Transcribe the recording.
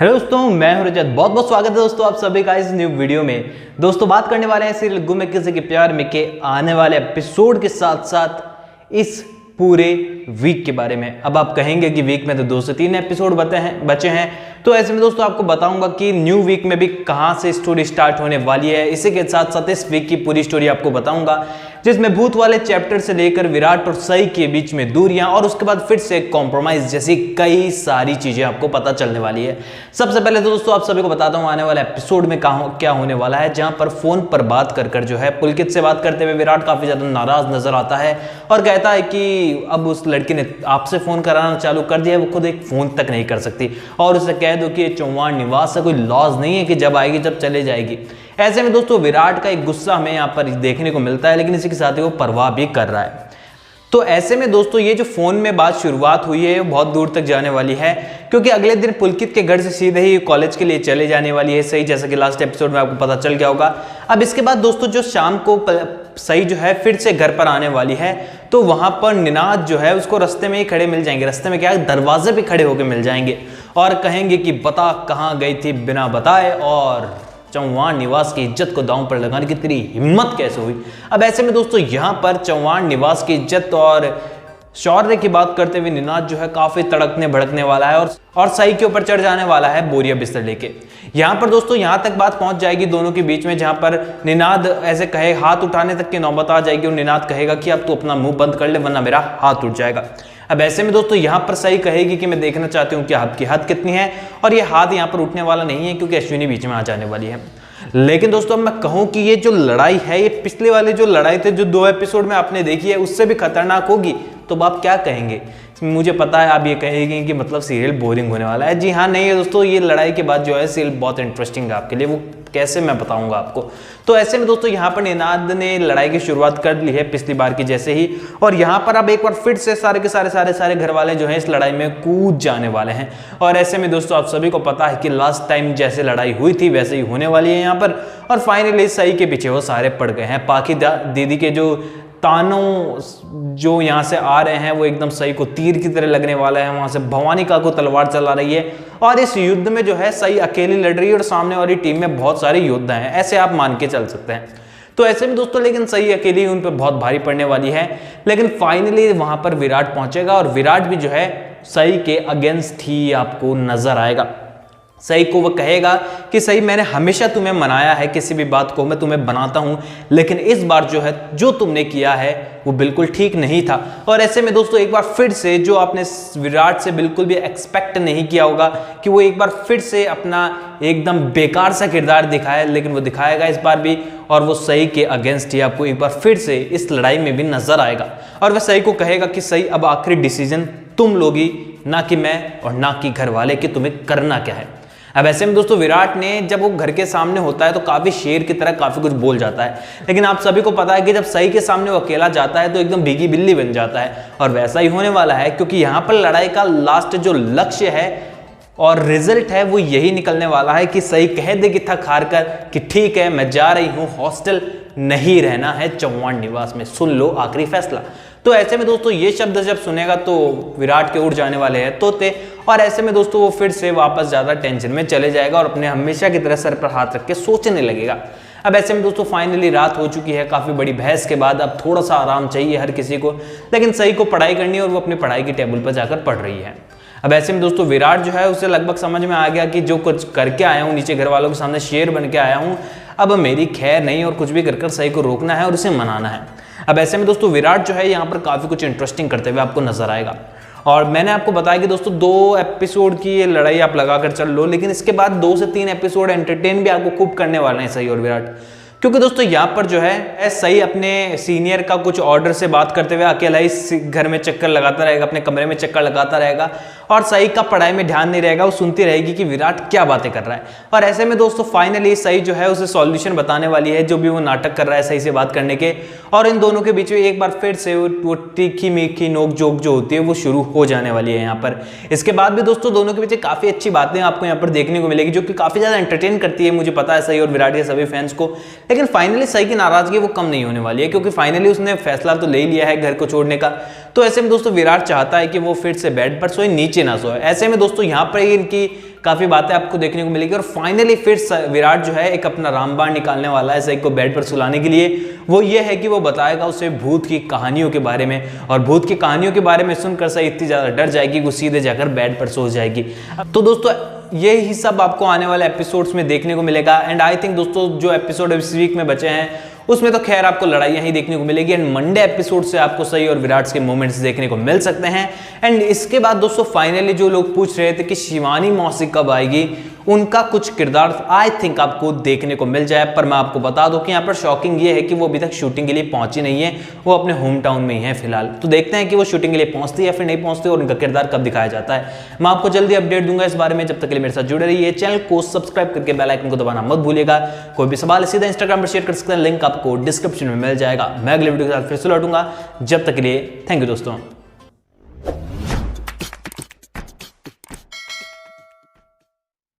Hello दोस्तों, मैं हूं रजत। बहुत बहुत स्वागत है दोस्तों आप सभी का इस न्यू वीडियो में। दोस्तों बात करने वाले हैं सीरियल गुम है किसी के प्यार में के आने वाले एपिसोड के साथ साथ इस पूरे वीक के बारे में। अब आप कहेंगे कि वीक में तो 2 से 3 एपिसोड बचे हैं, तो ऐसे में दोस्तों आपको बताऊंगा कि न्यू वीक में भी कहां से स्टोरी स्टार्ट होने वाली है। इसी के साथ साथ इस वीक की पूरी स्टोरी आपको बताऊंगा, जिसमें भूत वाले चैप्टर से लेकर विराट और सई के बीच में दूरियां और उसके बाद फिर से कॉम्प्रोमाइज जैसी कई सारी चीजें आपको पता चलने वाली है। सबसे पहले तो दोस्तों आप सभी को बताता हूं आने वाले एपिसोड में क्या होने वाला है, जहां पर फोन पर बात कर जो है पुलकित से बात करते हुए विराट काफी ज्यादा नाराज नजर आता है और कहता है कि अब उस लड़की ने आपसे फोन कराना चालू कर दिया है, वो खुद एक फोन तक नहीं कर सकती और उसे कह दो कि ये चौवान निवास है, कोई लॉज नहीं है कि जब आएगी जब चले जाएगी। ऐसे में दोस्तों विराट का एक गुस्सा हमें यहाँ पर देखने को मिलता है, लेकिन इसी के साथ ही वो परवाह भी कर रहा है। तो ऐसे में दोस्तों ये जो फोन में बात शुरुआत हुई है वो बहुत दूर तक जाने वाली है, क्योंकि अगले दिन पुलकित के घर से सीधे ही कॉलेज के लिए चले जाने वाली है सही, जैसा कि लास्ट एपिसोड में आपको पता चल गया होगा। अब इसके बाद दोस्तों जो शाम को सही जो है फिर से घर पर आने वाली है, तो वहां पर निनाद जो है उसको रास्ते में ही खड़े मिल जाएंगे। रास्ते में क्या है, दरवाजे पे खड़े होकर मिल जाएंगे और कहेंगे कि बता कहाँ गई थी बिना बताए, और चौहान निवास की इज्जत को दांव पर लगाने की तेरी हिम्मत कैसे हुई। अब ऐसे में दोस्तों यहाँ पर चौहान निवास की इज्जत और शौर्य की बात करते हुए निनाद जो है काफी तड़कने भड़कने वाला है और सई के ऊपर चढ़ जाने वाला है बोरिया बिस्तर लेके। यहाँ पर दोस्तों यहाँ तक बात पहुंच जाएगी दोनों के बीच में, जहां पर निनाद ऐसे कहे हाथ उठाने तक की नौबत आ जाएगी और निनाद कहेगा कि अब तू अपना मुंह बंद कर ले वरना मेरा हाथ उठ जाएगा। अब ऐसे में दोस्तों यहाँ पर सही कहेगी कि मैं देखना चाहती हूँ कि आपकी हद कितनी है, और ये हाथ यहाँ पर उठने वाला नहीं है क्योंकि अश्विनी बीच में आ जाने वाली है। लेकिन दोस्तों अब मैं कहूँ कि ये जो लड़ाई है ये पिछले वाले जो लड़ाई थे जो 2 एपिसोड में आपने देखी है उससे भी खतरनाक होगी, तो आप क्या कहेंगे? मुझे पता है आप ये कहेंगे कि मतलब सीरियल बोरिंग होने वाला है। जी हाँ, नहीं है दोस्तों, ये लड़ाई के बाद जो है सीरियल बहुत इंटरेस्टिंग है आपके लिए, वो कैसे मैं बताऊंगा आपको। तो ऐसे में दोस्तों यहाँ पर निनाद ने लड़ाई की शुरुआत कर ली है पिछली बार की जैसे ही, और यहाँ पर अब एक बार फिर से सारे के सारे घर वाले जो हैं इस लड़ाई में कूद जाने वाले हैं। और ऐसे में दोस्तों आप सभी को पता है कि लास्ट टाइम जैसे लड़ाई हुई थी वैसे ही होने वाली है यहाँ पर, और फाइनली सही के पीछे वो सारे पड़ गए हैं। पाकि दीदी के जो तानों जो यहाँ से आ रहे हैं वो एकदम सही को तीर की तरह लगने वाला है। वहां से भवानी का को तलवार चला रही है और इस युद्ध में जो है सही अकेली लड़ रही है और सामने वाली टीम में बहुत सारे योद्धा हैं, ऐसे आप मान के चल सकते हैं। तो ऐसे में दोस्तों लेकिन सही अकेली उन पर बहुत भारी पड़ने वाली है, लेकिन फाइनली वहां पर विराट पहुंचेगा और विराट भी जो है सही के अगेंस्ट ही आपको नजर आएगा। सही को वो कहेगा कि सही मैंने हमेशा तुम्हें मनाया है, किसी भी बात को मैं तुम्हें बनाता हूं, लेकिन इस बार जो है जो तुमने किया है वो बिल्कुल ठीक नहीं था। और ऐसे में दोस्तों एक बार फिर से जो आपने विराट से बिल्कुल भी एक्सपेक्ट नहीं किया होगा कि वो एक बार फिर से अपना एकदम बेकार सा किरदार दिखाए, लेकिन वो दिखाएगा इस बार भी, और वो सही के अगेंस्ट ही आपको एक बार फिर से इस लड़ाई में भी नजर आएगा। और वह सही को कहेगा कि सही अब आखिरी डिसीजन तुम लोगी, ना कि मैं और ना कि घर वाले, कि तुम्हें करना क्या है। अब ऐसे में दोस्तों विराट ने जब वो घर के सामने होता है तो काफी शेर की तरह काफी कुछ बोल जाता है, लेकिन आप सभी को पता है कि जब सही के सामने वो अकेला जाता है तो एकदम भीगी बिल्ली बन जाता है, और वैसा ही होने वाला है, क्योंकि यहाँ पर लड़ाई का लास्ट जो लक्ष्य है और रिजल्ट है वो यही निकलने वाला है कि सही कह दे कि थक हार कर कि ठीक है मैं जा रही हूँ, हॉस्टल नहीं रहना है चौहान निवास में, सुन लो आखिरी फैसला। तो ऐसे में दोस्तों ये शब्द जब सुनेगा तो विराट के उड़ जाने वाले हैं तोते, और ऐसे में दोस्तों वो फिर से वापस ज्यादा टेंशन में चले जाएगा और अपने हमेशा की तरह सर पर हाथ रख के सोचने लगेगा। अब ऐसे में दोस्तों फाइनली रात हो चुकी है, काफी बड़ी बहस के बाद अब थोड़ा सा आराम चाहिए हर किसी को, लेकिन सही को पढ़ाई करनी है और वो अपनी पढ़ाई की टेबल पर जाकर पढ़ रही है। अब ऐसे में दोस्तों विराट जो है उसे लगभग समझ में आ गया कि जो कुछ करके आया हूँ नीचे घर वालों के सामने शेर बन के आया हूँ, अब मेरी खैर नहीं और कुछ भी कर सही को रोकना है और उसे मनाना है। अब ऐसे में दोस्तों विराट जो है यहाँ पर काफी कुछ इंटरेस्टिंग करते हुए आपको नजर आएगा, और मैंने आपको बताया कि दोस्तों 2 एपिसोड की ये लड़ाई आप लगाकर चल लो, लेकिन इसके बाद 2 से 3 एपिसोड एंटरटेन भी आपको खूब करने वाले हैं सही और विराट, क्योंकि दोस्तों यहाँ पर जो है सही अपने सीनियर का कुछ ऑर्डर से बात करते हुए अकेला ही घर में चक्कर लगाता रहेगा, अपने कमरे में चक्कर लगाता रहेगा, और सही का पढ़ाई में ध्यान नहीं रहेगा, वो सुनती रहेगी कि विराट क्या बातें कर रहा है। और ऐसे में दोस्तों फाइनली सही जो है उसे सॉल्यूशन बताने वाली है, जो भी वो नाटक कर रहा है सही से बात करने के, और इन दोनों के बीच में एक बार फिर से वो तीखी मीठी नोक जोक जो होती है वो शुरू हो जाने वाली है यहाँ पर। इसके बाद भी दोस्तों दोनों के बीच काफी अच्छी बातें आपको यहाँ पर देखने को मिलेगी, जो कि काफी ज्यादा एंटरटेन करती है, मुझे पता है सही और विराट के सभी फैंस को। लेकिन फाइनली सही की नाराजगी वो कम नहीं होने वाली है, क्योंकि फाइनली उसने फैसला तो ले लिया है घर को छोड़ने का, तो ऐसे में दोस्तों विराट चाहता है कि वो फिर से बेड पर सोए, नीचे ना सोए। ऐसे में दोस्तों यहाँ पर इनकी काफी बातें आपको देखने को मिलेगी और फाइनली फिर विराट जो है एक अपना रामबाण निकालने वाला है सही को बेड पर सुलाने के लिए। वो ये है कि वो बताएगा उसे भूत की कहानियों के बारे में, और भूत की कहानियों के बारे में सुनकर सही इतनी ज्यादा डर जाएगी कि वो सीधे जाकर बेड पर सो जाएगी। तो दोस्तों यही सब आपको आने वाले एपिसोड्स में देखने को मिलेगा। एंड आई थिंक दोस्तों जो एपिसोड इस वीक में बचे हैं उसमें तो खैर आपको लड़ाइयां ही देखने को मिलेगी, एंड मंडे एपिसोड से आपको सही और विराट के मोमेंट्स देखने को मिल सकते हैं। एंड इसके बाद दोस्तों फाइनली जो लोग पूछ रहे थे कि शिवानी मौसी कब आएगी, उनका कुछ किरदार आई थिंक आपको देखने को मिल जाए। पर मैं आपको बता दूं कि यहाँ पर शॉकिंग ये है कि वो अभी तक शूटिंग के लिए पहुंची नहीं है, वो अपने होम टाउन में ही है फिलहाल। तो देखते हैं कि वो शूटिंग के लिए पहुंचती है या फिर नहीं पहुंचती और उनका किरदार कब दिखाया जाता है। मैं आपको जल्दी अपडेट दूंगा इस बारे में। जब तक के लिए मेरे साथ जुड़े रहिए, चैनल को सब्सक्राइब करके बेल आइकन को दबाना मत भूलिएगा। कोई भी सवाल सीधा इंस्टाग्राम पर शेयर कर सकते हैं, लिंक आपको डिस्क्रिप्शन में मिल जाएगा। मैं अगले वीडियो के साथ फिर से लौटूंगा। जब तक के लिए थैंक यू दोस्तों।